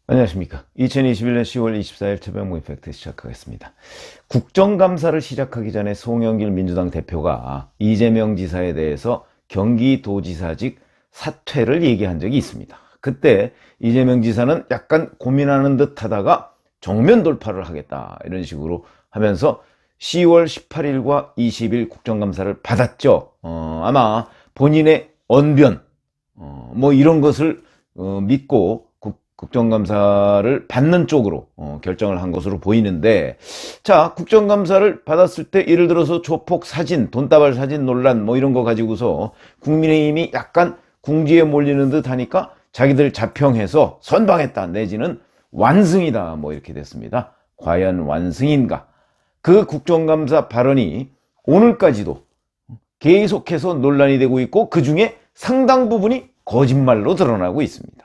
안녕하십니까. 2021년 10월 24일 최병무 이펙트 시작하겠습니다. 국정감사를 시작하기 전에 송영길 민주당 대표가 이재명 지사에 대해서 경기도지사직 사퇴를 얘기한 적이 있습니다. 그때 이재명 지사는 약간 고민하는 듯 하다가 정면 돌파를 하겠다 이런 식으로 하면서 10월 18일과 20일 국정감사를 받았죠. 아마 본인의 언변 뭐 이런 것을 믿고 국정감사를 받는 쪽으로 결정을 한 것으로 보이는데, 자, 국정감사를 받았을 때 예를 들어서 조폭 사진, 돈다발 사진 논란 뭐 이런 거 가지고서 국민의힘이 약간 궁지에 몰리는 듯 하니까 자기들 자평해서 선방했다 내지는 완승이다 뭐 이렇게 됐습니다. 과연 완승인가? 그 국정감사 발언이 오늘까지도 계속해서 논란이 되고 있고 그 중에 상당 부분이 거짓말로 드러나고 있습니다.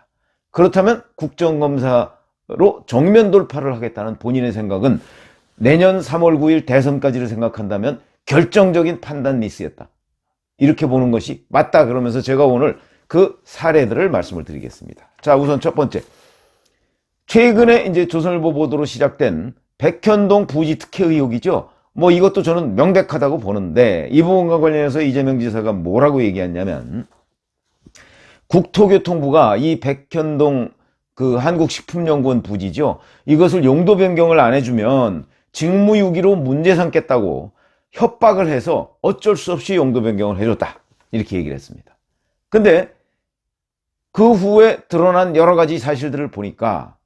그렇다면 국정감사로 정면 돌파를 하겠다는 본인의 생각은 내년 3월 9일 대선까지를 생각한다면 결정적인 판단 미스였다. 이렇게 보는 것이 맞다. 그러면서 제가 오늘 그 사례들을 말씀을 드리겠습니다. 자, 우선 첫 번째. 최근에 이제 조선일보 보도로 시작된 백현동 부지 특혜 의혹이죠. 뭐 이것도 저는 명백하다고 보는데 이 부분과 관련해서 이재명 지사가 뭐라고 얘기했냐면, 국토교통부가 이 백현동 그 한국식품연구원 부지죠. 이것을 용도 변경을 안 해주면 직무유기로 문제 삼겠다고 협박을 해서 어쩔 수 없이 용도 변경을 해줬다. 이렇게 얘기를 했습니다. 근데 그 후에 드러난 여러 가지 사실들을 보니까,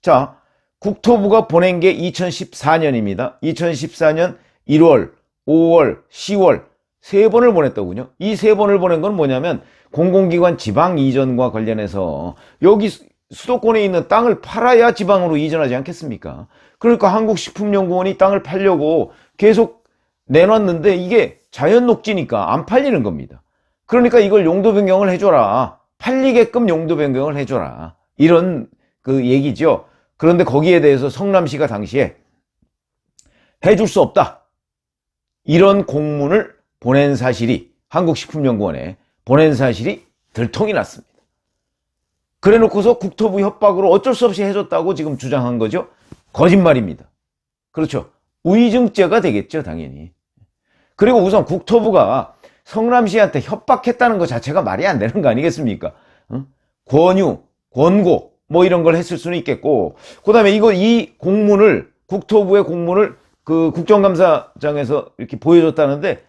자, 국토부가 보낸 게 2014년입니다. 2014년 1월, 5월, 10월 세 번을 보냈더군요. 이 세 번을 보낸 건 뭐냐면 공공기관 지방 이전과 관련해서 여기 수도권에 있는 땅을 팔아야 지방으로 이전하지 않겠습니까? 그러니까 한국식품연구원이 땅을 팔려고 계속 내놨는데 이게 자연 녹지니까 안 팔리는 겁니다. 그러니까 이걸 용도 변경을 해줘라. 팔리게끔 용도 변경을 해줘라. 이런 그 얘기죠. 그런데 거기에 대해서 성남시가 당시에 해줄 수 없다. 이런 공문을 보낸 사실이, 한국식품연구원에 보낸 사실이 들통이 났습니다. 그래 놓고서 국토부 협박으로 어쩔 수 없이 해줬다고 지금 주장한 거죠. 거짓말입니다. 그렇죠. 우의증죄가 되겠죠, 당연히. 그리고 우선 국토부가 성남시한테 협박했다는 것 자체가 말이 안 되는 거 아니겠습니까? 권유, 권고 뭐 이런 걸 했을 수는 있겠고, 그 다음에 이 공문을, 국토부의 공문을 그 국정감사장에서 이렇게 보여줬다는데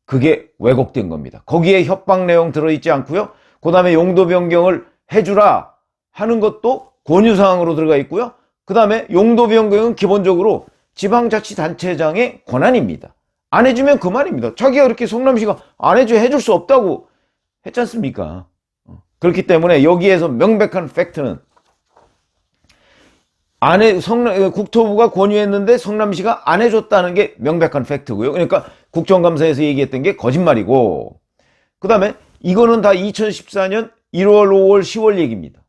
그게 왜곡된 겁니다. 거기에 협박 내용 들어있지 않고요. 그 다음에 용도 변경을 해주라 하는 것도 권유사항으로 들어가 있고요. 그 다음에 용도 변경은 기본적으로 지방자치단체장의 권한입니다. 안 해주면 그만입니다. 자기가 그렇게 성남시가 안 해줄 수 없다고 했지 않습니까? 그렇기 때문에 여기에서 명백한 팩트는 국토부가 권유했는데 성남시가 안 해줬다는 게 명백한 팩트고요. 그러니까 국정감사에서 얘기했던 게 거짓말이고, 그 다음에 이거는 다 2014년 1월, 5월, 10월 얘기입니다.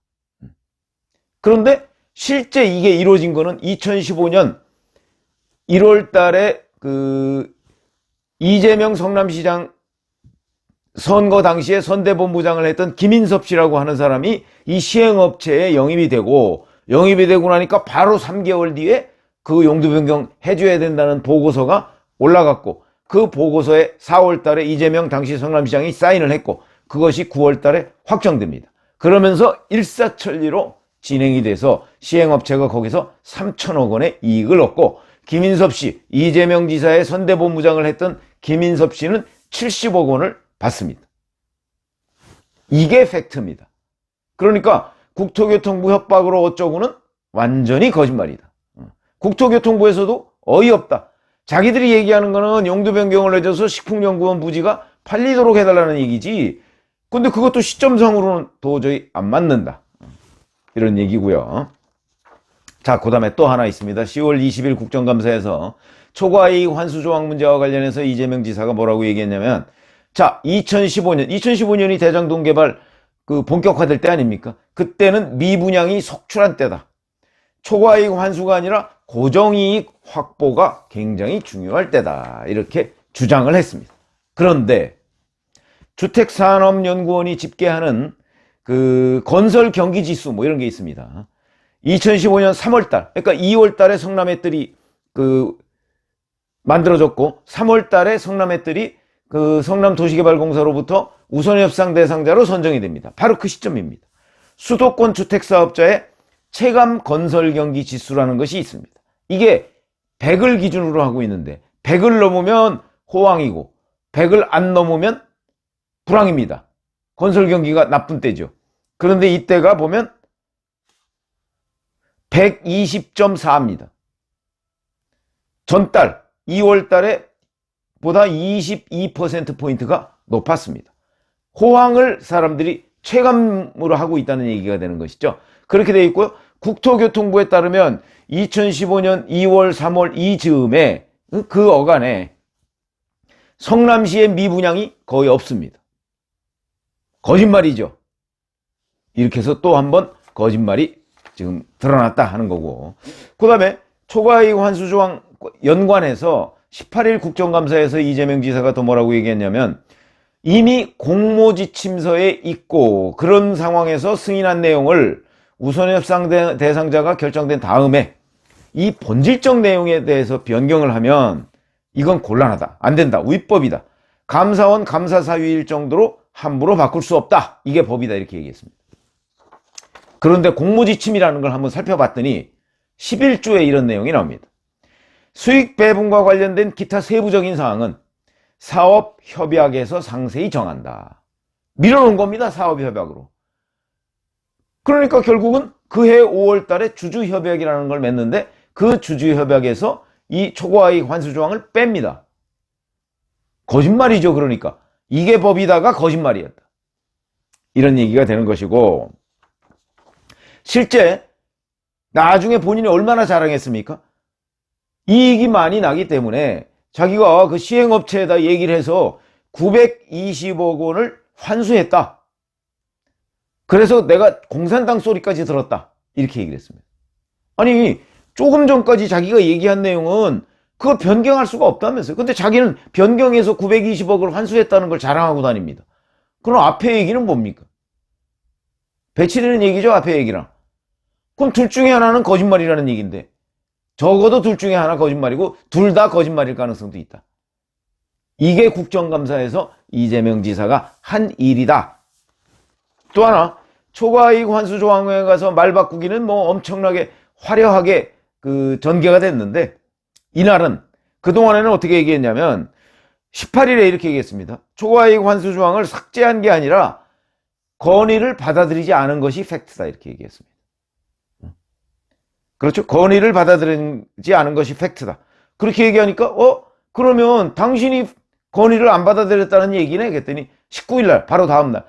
그런데 실제 이게 이루어진 거는 2015년 1월 달에 그 이재명 성남시장 선거 당시에 선대본부장을 했던 김인섭 씨라고 하는 사람이 이 시행업체에 영입이 되고 나니까 바로 3개월 뒤에 그 용도 변경 해줘야 된다는 보고서가 올라갔고, 그 보고서에 4월 달에 이재명 당시 성남시장이 사인을 했고 그것이 9월 달에 확정됩니다. 그러면서 일사천리로 진행이 돼서 시행업체가 거기서 3천억 원의 이익을 얻고, 김인섭 씨, 이재명 지사의 선대본부장을 했던 김인섭 씨는 70억 원을 받습니다. 이게 팩트입니다. 그러니까 국토교통부 협박으로 어쩌고는 완전히 거짓말이다. 국토교통부에서도 어이없다. 자기들이 얘기하는 거는 용도 변경을 해줘서 식품연구원 부지가 팔리도록 해달라는 얘기지, 근데 그것도 시점상으로는 도저히 안 맞는다. 이런 얘기고요. 자, 그 다음에 또 하나 있습니다. 10월 20일 국정감사에서 초과이익 환수 조항 문제와 관련해서 이재명 지사가 뭐라고 얘기했냐면, 자, 2015년이 대장동 개발 그 본격화될 때 아닙니까? 그때는 미분양이 속출한 때다. 초과이익 환수가 아니라 고정이익 확보가 굉장히 중요할 때다. 이렇게 주장을 했습니다. 그런데 주택산업연구원이 집계하는 그 건설 경기지수 뭐 이런 게 있습니다. 2015년 3월달, 그러니까 2월달에 성남의뜰이 만들어졌고 3월달에 성남의뜰이 성남도시개발공사로부터 우선협상 대상자로 선정이 됩니다. 바로 그 시점입니다. 수도권 주택사업자의 체감 건설경기 지수라는 것이 있습니다. 이게 100을 기준으로 하고 있는데 100을 넘으면 호황이고 100을 안 넘으면 불황입니다. 건설경기가 나쁜 때죠. 그런데 이때가 보면 120.4입니다. 전달 2월달에 보다 22%포인트가 높았습니다. 호황을 사람들이 체감으로 하고 있다는 얘기가 되는 것이죠. 그렇게 되어 있고요. 국토교통부에 따르면 2015년 2월, 3월 이 즈음에 그 어간에 성남시의 미분양이 거의 없습니다. 거짓말이죠. 이렇게 해서 또 한 번 거짓말이 지금 드러났다 하는 거고, 그 다음에 초과이익 환수조항 연관해서 18일 국정감사에서 이재명 지사가 더 뭐라고 얘기했냐면, 이미 공모지침서에 있고 그런 상황에서 승인한 내용을 우선협상 대상자가 결정된 다음에 이 본질적 내용에 대해서 변경을 하면 이건 곤란하다, 안 된다, 위법이다, 감사원 감사사유일 정도로 함부로 바꿀 수 없다, 이게 법이다, 이렇게 얘기했습니다. 그런데 공모지침이라는 걸 한번 살펴봤더니 11조에 이런 내용이 나옵니다. 수익 배분과 관련된 기타 세부적인 사항은 사업협약에서 상세히 정한다. 밀어놓은 겁니다, 사업협약으로. 그러니까 결국은 그해 5월 달에 주주협약이라는 걸 맺는데 그 주주협약에서 이 초과이익 환수조항을 뺍니다. 거짓말이죠. 그러니까 이게 법이다가 거짓말이었다, 이런 얘기가 되는 것이고, 실제 나중에 본인이 얼마나 자랑했습니까? 이익이 많이 나기 때문에 자기가 그 시행업체에다 얘기를 해서 920억 원을 환수했다. 그래서 내가 공산당 소리까지 들었다, 이렇게 얘기를 했습니다. 아니, 조금 전까지 자기가 얘기한 내용은 그걸 변경할 수가 없다면서요. 근데 자기는 변경해서 920억을 환수했다는 걸 자랑하고 다닙니다. 그럼 앞에 얘기는 뭡니까? 배치되는 얘기죠, 앞에 얘기랑. 그럼 둘 중에 하나는 거짓말이라는 얘기인데, 적어도 둘 중에 하나 거짓말이고 둘 다 거짓말일 가능성도 있다. 이게 국정감사에서 이재명 지사가 한 일이다. 또 하나, 초과이익 환수 조항에 가서 말 바꾸기는 뭐 엄청나게 화려하게 전개가 됐는데, 이날은 그동안에는 어떻게 얘기했냐면 18일에 이렇게 얘기했습니다. 초과이익 환수 조항을 삭제한 게 아니라 건의를 받아들이지 않은 것이 팩트다, 이렇게 얘기했습니다. 그렇죠? 건의를 받아들이지 않은 것이 팩트다. 그렇게 얘기하니까 그러면 당신이 건의를 안 받아들였다는 얘기네? 그랬더니 19일날 바로 다음날,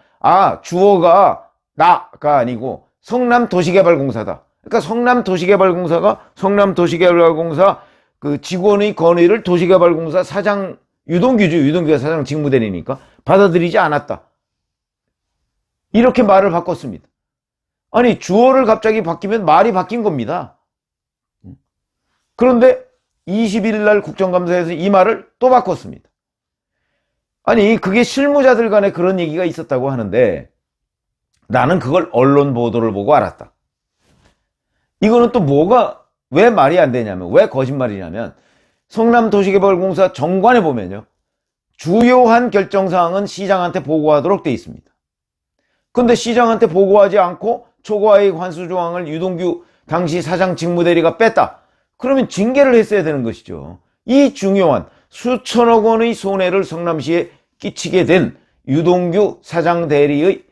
주어가 나가 아니고 성남도시개발공사다. 그러니까 성남도시개발공사가 성남도시개발공사 그 직원의 건의를 도시개발공사 사장 유동규가 사장 직무대리니까 받아들이지 않았다, 이렇게 말을 바꿨습니다. 아니, 주어를 갑자기 바뀌면 말이 바뀐 겁니다. 그런데 20일 날 국정감사에서 이 말을 또 바꿨습니다. 아니, 그게 실무자들 간에 그런 얘기가 있었다고 하는데 나는 그걸 언론 보도를 보고 알았다. 이거는 또 왜 말이 안 되냐면, 왜 거짓말이냐면, 성남도시개발공사 정관에 보면요, 주요한 결정사항은 시장한테 보고하도록 돼 있습니다. 근데 시장한테 보고하지 않고 초과이익 환수 조항을 유동규 당시 사장 직무대리가 뺐다. 그러면 징계를 했어야 되는 것이죠. 이 중요한 수천억 원의 손해를 성남시에 끼치게 된 유동규 사장 대리의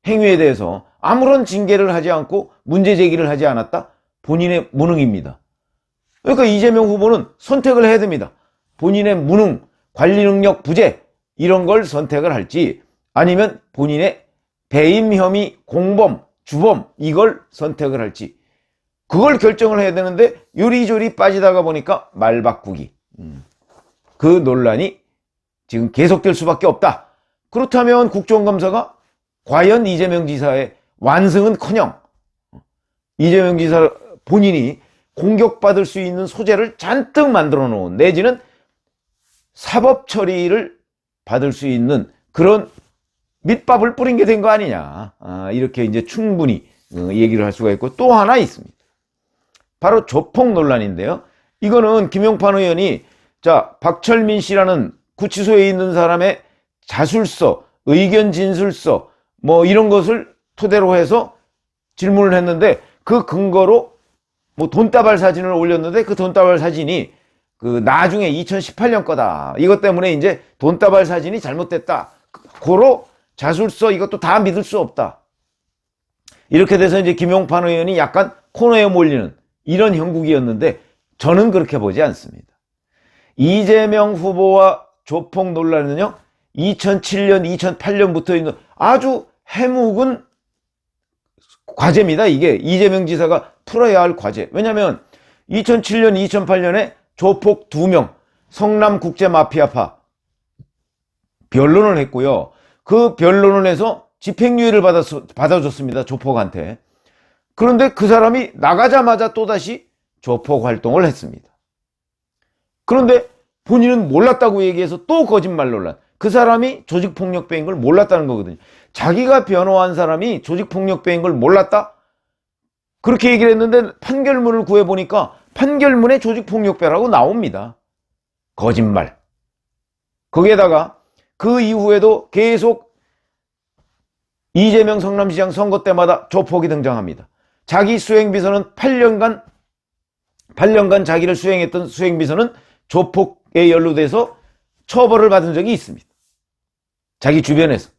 행위에 대해서 아무런 징계를 하지 않고 문제 제기를 하지 않았다? 본인의 무능입니다. 그러니까 이재명 후보는 선택을 해야 됩니다. 본인의 무능, 관리 능력 부재, 이런 걸 선택을 할지, 아니면 본인의 배임 혐의, 공범, 주범, 이걸 선택을 할지, 그걸 결정을 해야 되는데 요리조리 빠지다가 보니까 말 바꾸기, 그 논란이 지금 계속될 수밖에 없다. 그렇다면 국정감사가 과연 이재명 지사의 완승은커녕 이재명 지사 본인이 공격받을 수 있는 소재를 잔뜩 만들어 놓은, 내지는 사법 처리를 받을 수 있는 그런 밑밥을 뿌린 게 된 거 아니냐, 이렇게 이제 충분히 얘기를 할 수가 있고, 또 하나 있습니다. 바로 조폭 논란인데요. 이거는 김용판 의원이 자, 박철민 씨라는 구치소에 있는 사람의 자술서, 의견 진술서 뭐 이런 것을 토대로 해서 질문을 했는데 그 근거로 뭐 돈다발 사진을 올렸는데 그 돈다발 사진이 그 나중에 2018년 거다. 이것 때문에 이제 돈다발 사진이 잘못됐다. 고로 자술서 이것도 다 믿을 수 없다. 이렇게 돼서 이제 김용판 의원이 약간 코너에 몰리는 이런 형국이었는데 저는 그렇게 보지 않습니다. 이재명 후보와 조폭 논란은요, 2007년, 2008년부터 있는 아주 해묵은 과제입니다. 이게 이재명 지사가 풀어야 할 과제. 왜냐하면 2007년, 2008년에 조폭 2명, 성남국제마피아파 변론을 했고요. 그 변론을 해서 집행유예를 받아줬습니다. 조폭한테. 그런데 그 사람이 나가자마자 또다시 조폭 활동을 했습니다. 그런데 본인은 몰랐다고 얘기해서 또 거짓말 논란. 그 사람이 조직폭력배인 걸 몰랐다는 거거든요. 자기가 변호한 사람이 조직폭력배인 걸 몰랐다? 그렇게 얘기를 했는데 판결문을 구해보니까 판결문에 조직폭력배라고 나옵니다. 거짓말. 거기에다가 그 이후에도 계속 이재명 성남시장 선거 때마다 조폭이 등장합니다. 자기 수행비서는 8년간 자기를 수행했던 수행비서는 조폭에 연루돼서 처벌을 받은 적이 있습니다. 자기 주변에서.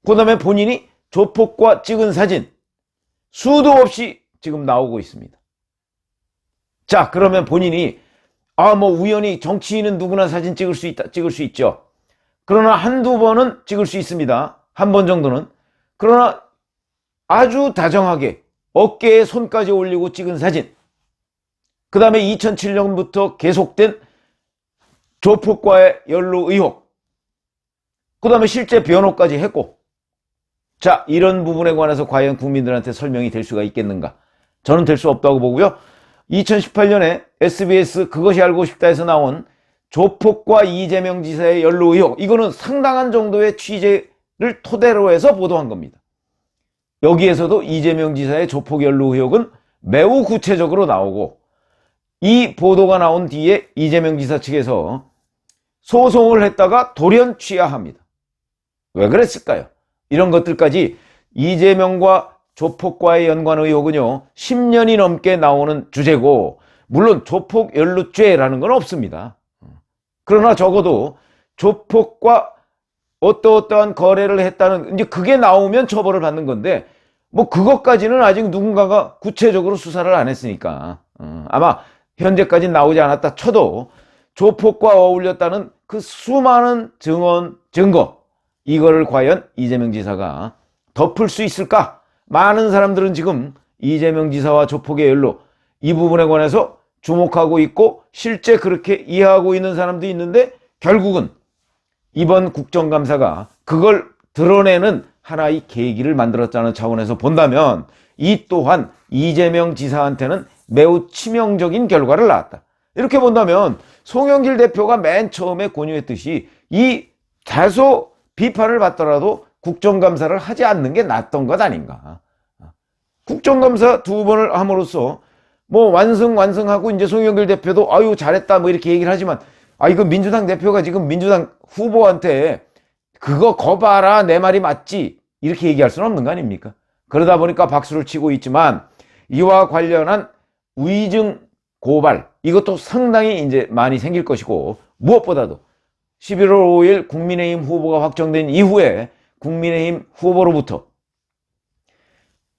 그 다음에 본인이 조폭과 찍은 사진 수도 없이 지금 나오고 있습니다. 자, 그러면 본인이 뭐 우연히 정치인은 누구나 사진 찍을 수 있죠. 그러나 한두 번은 찍을 수 있습니다. 한 번 정도는. 그러나 아주 다정하게 어깨에 손까지 올리고 찍은 사진. 그 다음에 2007년부터 계속된 조폭과의 연루 의혹. 그 다음에 실제 변호까지 했고. 자, 이런 부분에 관해서 과연 국민들한테 설명이 될 수가 있겠는가? 저는 될 수 없다고 보고요. 2018년에 SBS 그것이 알고 싶다에서 나온 조폭과 이재명 지사의 연루 의혹. 이거는 상당한 정도의 취재를 토대로 해서 보도한 겁니다. 여기에서도 이재명 지사의 조폭 연루 의혹은 매우 구체적으로 나오고 이 보도가 나온 뒤에 이재명 지사 측에서 소송을 했다가 돌연 취하합니다. 왜 그랬을까요? 이런 것들까지 이재명과 조폭과의 연관 의혹은요 10년이 넘게 나오는 주제고 물론 조폭 연루죄라는 건 없습니다. 그러나 적어도 조폭과 어떠한 거래를 했다는 이제 그게 나오면 처벌을 받는 건데 뭐 그것까지는 아직 누군가가 구체적으로 수사를 안 했으니까 아마 현재까지 나오지 않았다 쳐도 조폭과 어울렸다는 그 수많은 증거 이거를 과연 이재명 지사가 덮을 수 있을까? 많은 사람들은 지금 이재명 지사와 조폭의 연루 이 부분에 관해서 주목하고 있고 실제 그렇게 이해하고 있는 사람도 있는데 결국은 이번 국정감사가 그걸 드러내는 하나의 계기를 만들었다는 차원에서 본다면 이 또한 이재명 지사한테는 매우 치명적인 결과를 낳았다. 이렇게 본다면 송영길 대표가 맨 처음에 권유했듯이 이 다소 비판을 받더라도 국정감사를 하지 않는 게 낫던 것 아닌가. 국정감사 2번을 함으로써 뭐 완승하고 이제 송영길 대표도 아유 잘했다 뭐 이렇게 얘기를 하지만 이거 민주당 대표가 지금 민주당 후보한테 그거 거봐라 내 말이 맞지 이렇게 얘기할 수는 없는 거 아닙니까? 그러다 보니까 박수를 치고 있지만 이와 관련한 위증 고발 이것도 상당히 이제 많이 생길 것이고 무엇보다도 11월 5일 국민의힘 후보가 확정된 이후에 국민의힘 후보로부터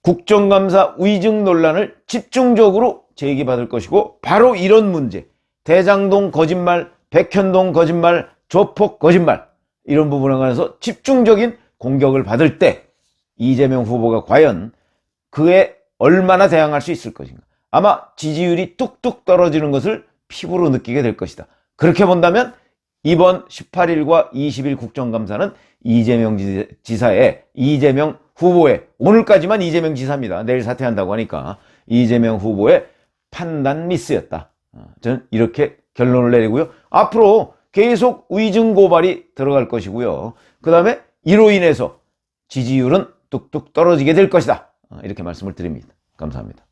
국정감사 위증 논란을 집중적으로 제기받을 것이고 바로 이런 문제 대장동 거짓말, 백현동 거짓말, 조폭 거짓말 이런 부분에 관해서 집중적인 공격을 받을 때 이재명 후보가 과연 그에 얼마나 대항할 수 있을 것인가. 아마 지지율이 뚝뚝 떨어지는 것을 피부로 느끼게 될 것이다. 그렇게 본다면 이번 18일과 20일 국정감사는 이재명 지사의 이재명 후보의 오늘까지만 이재명 지사입니다. 내일 사퇴한다고 하니까 이재명 후보의 판단 미스였다. 저는 이렇게 결론을 내리고요. 앞으로 계속 위증 고발이 들어갈 것이고요. 그 다음에 이로 인해서 지지율은 뚝뚝 떨어지게 될 것이다. 이렇게 말씀을 드립니다. 감사합니다.